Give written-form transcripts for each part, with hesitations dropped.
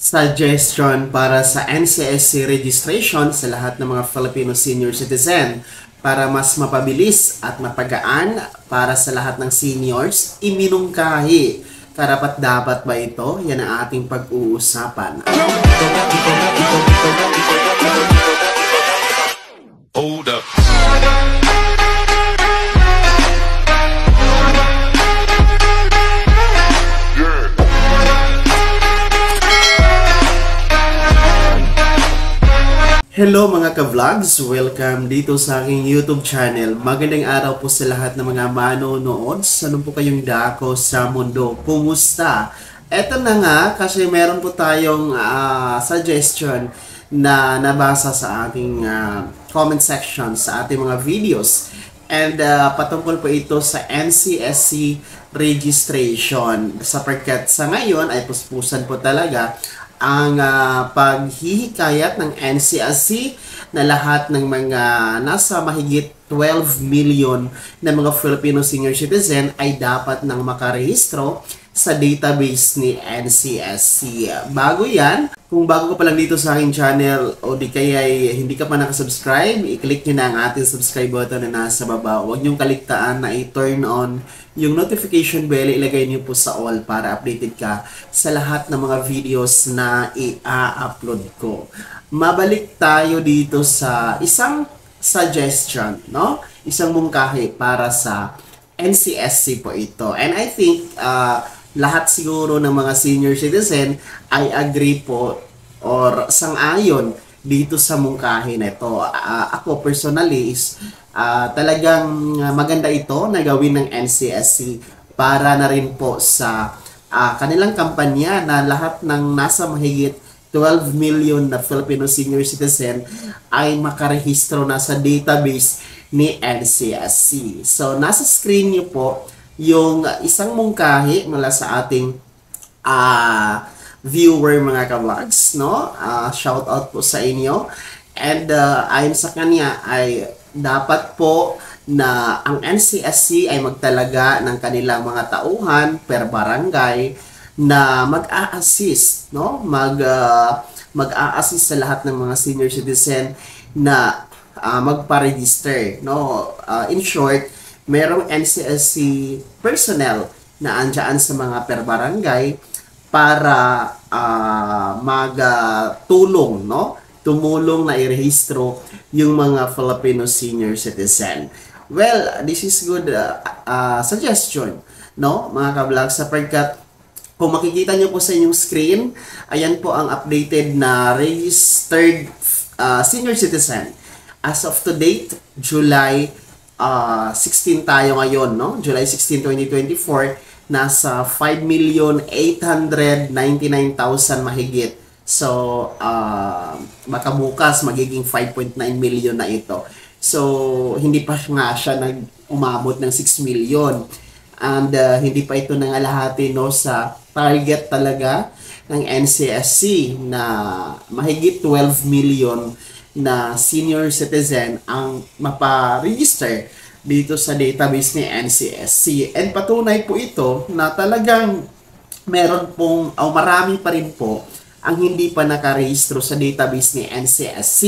suggestion para sa NCSC registration sa lahat ng mga Filipino senior citizen para mas mapabilis at mapagaan para sa lahat ng seniors, iminungkahi. Karapat dapat ba ito? Yan ang ating pag-uusapan. Hold up. Hello mga ka-vlogs! Welcome dito sa aking YouTube channel. Magandang araw po sa lahat ng mga manonood. Saan po kayong dako sa mundo? Kumusta? Eto na nga, kasi meron po tayong suggestion na nabasa sa ating comment section sa ating mga videos. And patungkol po ito sa NCSC registration. Sapagkat sa ngayon ay puspusan po talaga ang paghihikayat ng NCSC na lahat ng mga nasa mahigit 12 million na mga Filipino senior citizen ay dapat nang makarehistro sa database ni NCSC. Bago yan, kung bago ka pa lang dito sa aking channel o di kaya ay hindi ka pa nakasubscribe, i-click nyo na ang ating subscribe button na nasa baba. Huwag nyong kaligtaan na i-turn on yung notification bell, ilagay niyo po sa all para updated ka sa lahat ng mga videos na i-upload ko. Mabalik tayo dito sa isang suggestion, no? Isang mungkahi para sa NCSC po ito. And I think lahat siguro ng mga senior citizen ay agree po or sang-ayon dito sa mungkahi na ito. Ako personally is talagang maganda ito na gawin ng NCSC para na rin po sa kanilang kampanya na lahat ng nasa mahigit 12 million na Filipino senior citizen ay makarehistro na sa database ni NCSC. So, nasa screen niyo po yung isang mungkahi mula sa ating viewer mga ka-vlogs, no? Shout out po sa inyo. And ayon sa kanya ay dapat po na ang NCSC ay magtalaga ng kanilang mga tauhan per barangay na mag-a-assist, no? Mag-a-assist sa lahat ng mga senior citizen na magpa-register, no? In short, merong NCSC personnel na andyan sa mga per barangay para magtulong, no? Tumulong na irehistro yung mga Filipino senior citizen. Well, this is good suggestion, no? Mga ka-vlog, sapagkat kung makikita nyo po sa inyong screen, ayan po ang updated na registered senior citizen. As of to date, July 16 tayo ngayon, no? July 16, 2024, nasa 5,899,000 mahigit. So, baka bukas magiging 5.9 million na ito. So, hindi pa nga siya umabot ng 6 million. And hindi pa ito nangalahati, no, sa target talaga ng NCSC na mahigit 12 million na senior citizen ang mapa-register dito sa database ni NCSC. And patunay po ito na talagang meron pong, o marami pa rin po ang hindi pa nakarehistro sa database ni NCSC.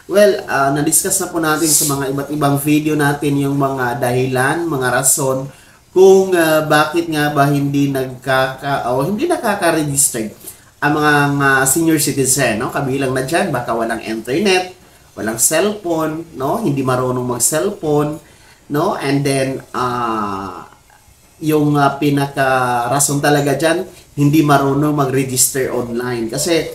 Well, na-discuss na po natin sa mga iba't ibang video natin yung mga dahilan, mga rason kung bakit nga ba hindi nakaka-register ang mga senior citizen, no? Kabilang na dyan, baka walang internet, walang cellphone, no? Hindi marunong mag-cellphone, no? And then, yung pinaka-rason talaga dyan, hindi marunong mag-register online. Kasi,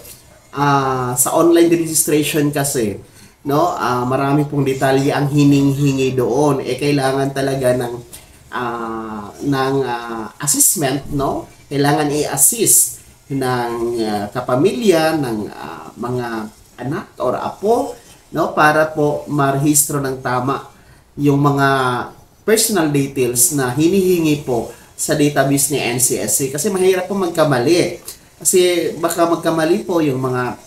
sa online registration kasi, no? Marami pong detalye ang hining-hingi doon. Kailangan talaga ng assessment, no? Kailangan i-assist ng kapamilya, ng mga anak or apo, no, para po marehistro ng tama yung mga personal details na hinihingi po sa database ni NCSC. Kasi mahirap po magkamali. Kasi baka magkamali po yung mga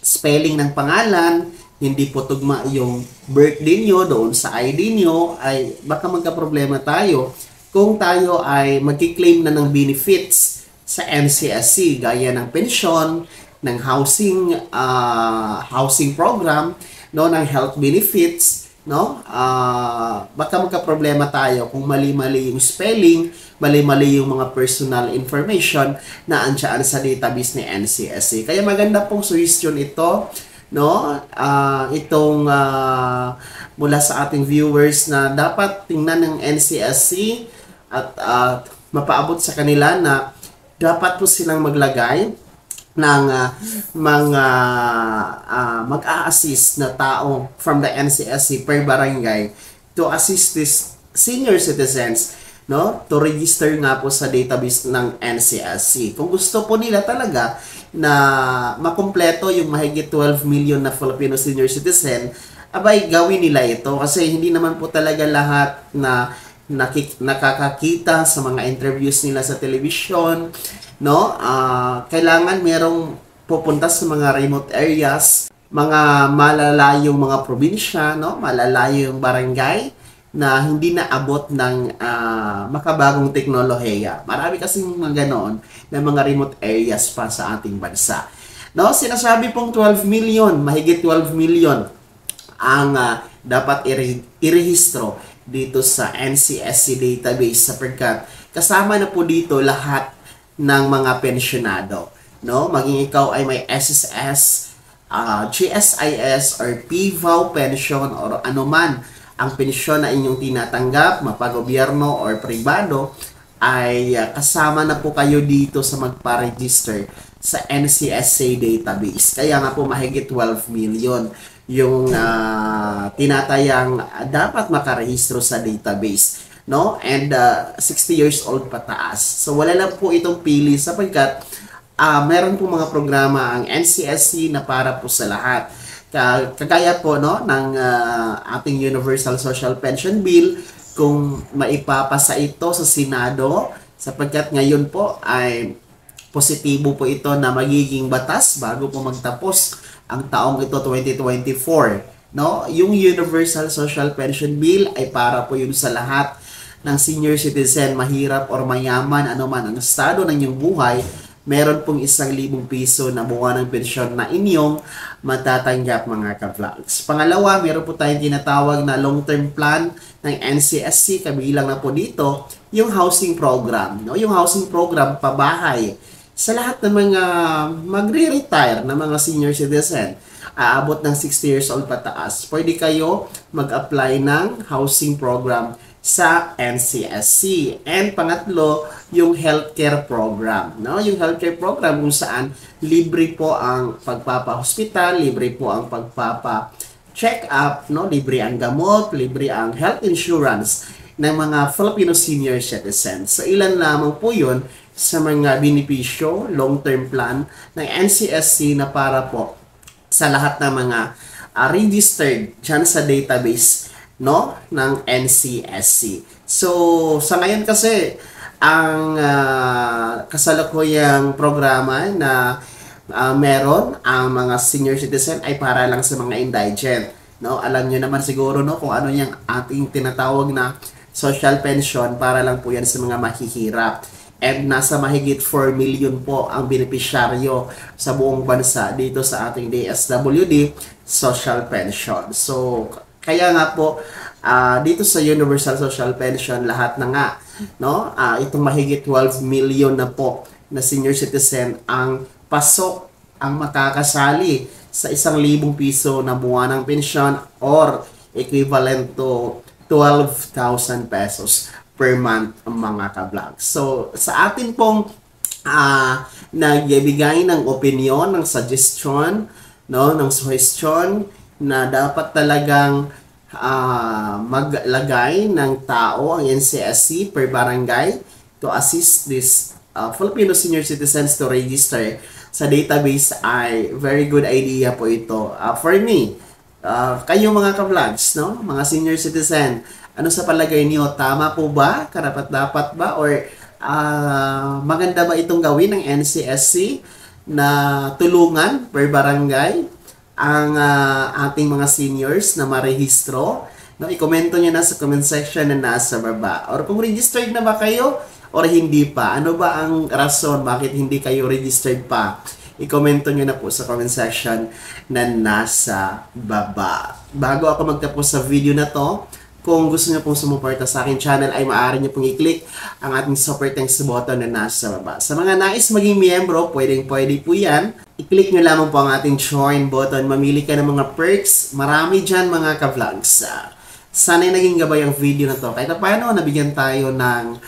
spelling ng pangalan, hindi po tugma yung birthday nyo doon sa ID nyo, ay baka magka-problema tayo kung tayo ay magkiklaim na ng benefits sa NCSC, gaya ng pensyon, ng housing program, no, ng health benefits, no? Baka magka-problema tayo kung mali-mali yung spelling, mali-mali yung mga personal information na andyan sa database ni NCSC. Kaya maganda pong suggestion ito, no? Mula sa ating viewers na dapat tingnan ng NCSC at mapaabot sa kanila na dapat po silang maglagay ng mga mag-a-assist na tao from the NCSC per barangay to assist these senior citizens, no, to register nga po sa database ng NCSC. Kung gusto po nila talaga na makumpleto yung mahigit 12 million na Filipino senior citizen, abay gawin nila ito kasi hindi naman po talaga lahat na nakakakita sa mga interviews nila sa television, no? Kailangan merong pupunta sa mga remote areas, mga malalayong mga probinsya, no? Malalayong barangay na hindi naabot ng makabagong teknolohiya. Marami kasing mga ganoon na mga remote areas pa sa ating bansa. No, sinasabi pong 12 million, mahigit 12 million ang dapat irehistro dito sa NCSC database sapagkat kasama na po dito lahat ng mga pensyonado, no? Maging ikaw ay may SSS, GSIS or PVAW pension or anuman ang pensyon na inyong tinatanggap, mapagobyerno or pribado, ay kasama na po kayo dito sa magpa-register sa NCSC database. Kaya nga po mahigit 12 million yung tinatayang dapat makarehistro sa database, no? And 60 years old pataas. So wala lang po itong pili sapagkat meron po mga programa ang NCSC na para po sa lahat. Kagaya po, no, ng ating Universal Social Pension Bill, kung maipapasa ito sa Senado sapagkat ngayon po ay positibo po ito na magiging batas bago po magtapos ang taong ito 2024, no? Yung Universal Social Pension Bill ay para po yun sa lahat ng senior citizen, mahirap or mayaman, anuman ang estado ng inyong buhay, meron pong 1,000 piso na buwan ng pensyon na inyong matatanggap mga ka-vlogs. Pangalawa, meron po tayong tinatawag na long-term plan ng NCSC, kabilang na po dito yung housing program, no? Yung housing program pabahay sa lahat ng mga magre-retire na mga senior citizen, aabot ng 60 years old pataas, pwede kayo mag-apply ng housing program sa NCSC. And pangatlo, yung healthcare program, no? Yung healthcare program kung saan libre po ang pagpapa-hospital, libre po ang pagpapa-check-up, no? Libre ang gamot, libre ang health insurance ng mga Filipino senior citizens. So ilan lamang po yun sa mga benepisyo, long-term plan ng NCSC na para po sa lahat ng mga registered dyan sa database, no, ng NCSC. So, sa ngayon kasi, ang kasalukuyang programa na meron ang mga senior citizen ay para lang sa mga indigent, no? Alam nyo naman siguro, no, kung ano yung ating tinatawag na social pension, para lang po yan sa mga mahihirap. And nasa mahigit 4 million po ang benepisyaryo sa buong bansa dito sa ating DSWD social pension. So, kaya nga po, dito sa Universal Social Pension, lahat na nga, no? Itong mahigit 12 million na po na senior citizen ang pasok, ang makakasali sa 1,000 piso na buwanang pensyon or equivalent to 12,000 pesos per month ang mga ka-vlogs. So, sa atin pong nagbibigay ng opinion, ng suggestion, no, ng suggestion na dapat talagang maglagay ng tao ang NCSC per barangay to assist this Filipino senior citizens to register sa database ay very good idea po ito. For me, kayo mga ka-vlogs, no, mga senior citizen, ano sa palagay niyo? Tama po ba? Karapat-dapat ba? Or maganda ba itong gawin ng NCSC na tulungan per barangay ang ating mga seniors na marehistro? No, i-komento nyo na sa comment section na nasa baba. Or kung registered na ba kayo or hindi pa? Ano ba ang rason bakit hindi kayo registered pa? i-komento nyo na po sa comment section na nasa baba. Bago ako magtapos sa video na to, kung gusto niyo pong sumuporta sa aking channel ay maaari niyo pong i-click ang ating super thanks button na nasa baba. Sa mga nais maging miyembro, pwede po yan. I-click niyo lamang po ang ating join button. Mamili ka ng mga perks. Marami dyan mga ka-vlogs. Sana'y naging gabay ang video na to. Kahit paano, nabigyan tayo ng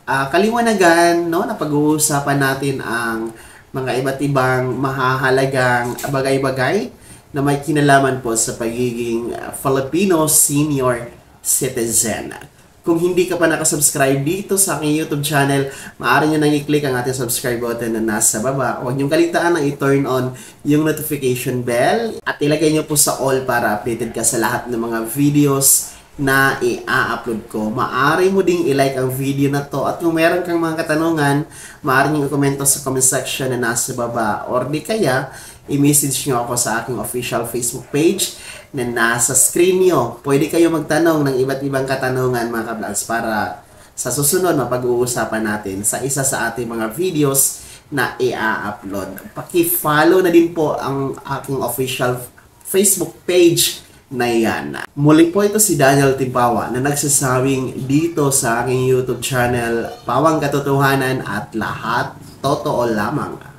kaliwanagan, no? Na pag-uusapan natin ang mga iba't ibang mahahalagang bagay-bagay na may kinalaman po sa pagiging Filipino senior citizen. Kung hindi ka pa nakasubscribe dito sa aking YouTube channel, maaari nyo nang i-click ang ating subscribe button na nasa baba. Huwag nyo kaligtaan na i-turn on yung notification bell at ilagay nyo po sa all para updated ka sa lahat ng mga videos na i-upload ko. Maaari mo ding i-like ang video na to at kung meron kang mga katanungan, maaari nyo i-komento sa comment section na nasa baba or di kaya i-message nyo ako sa aking official Facebook page na nasa screen nyo. Pwede kayo magtanong ng iba't ibang katanungan mga ka-vlogs para sa susunod mapag-uusapan natin sa isa sa ating mga videos na i-upload. Paki-follow na din po ang aking official Facebook page na yan. Muli po ito si Daniel Timpawa na nagsasabing dito sa aking YouTube channel, pawang katotohanan at lahat totoo lamang.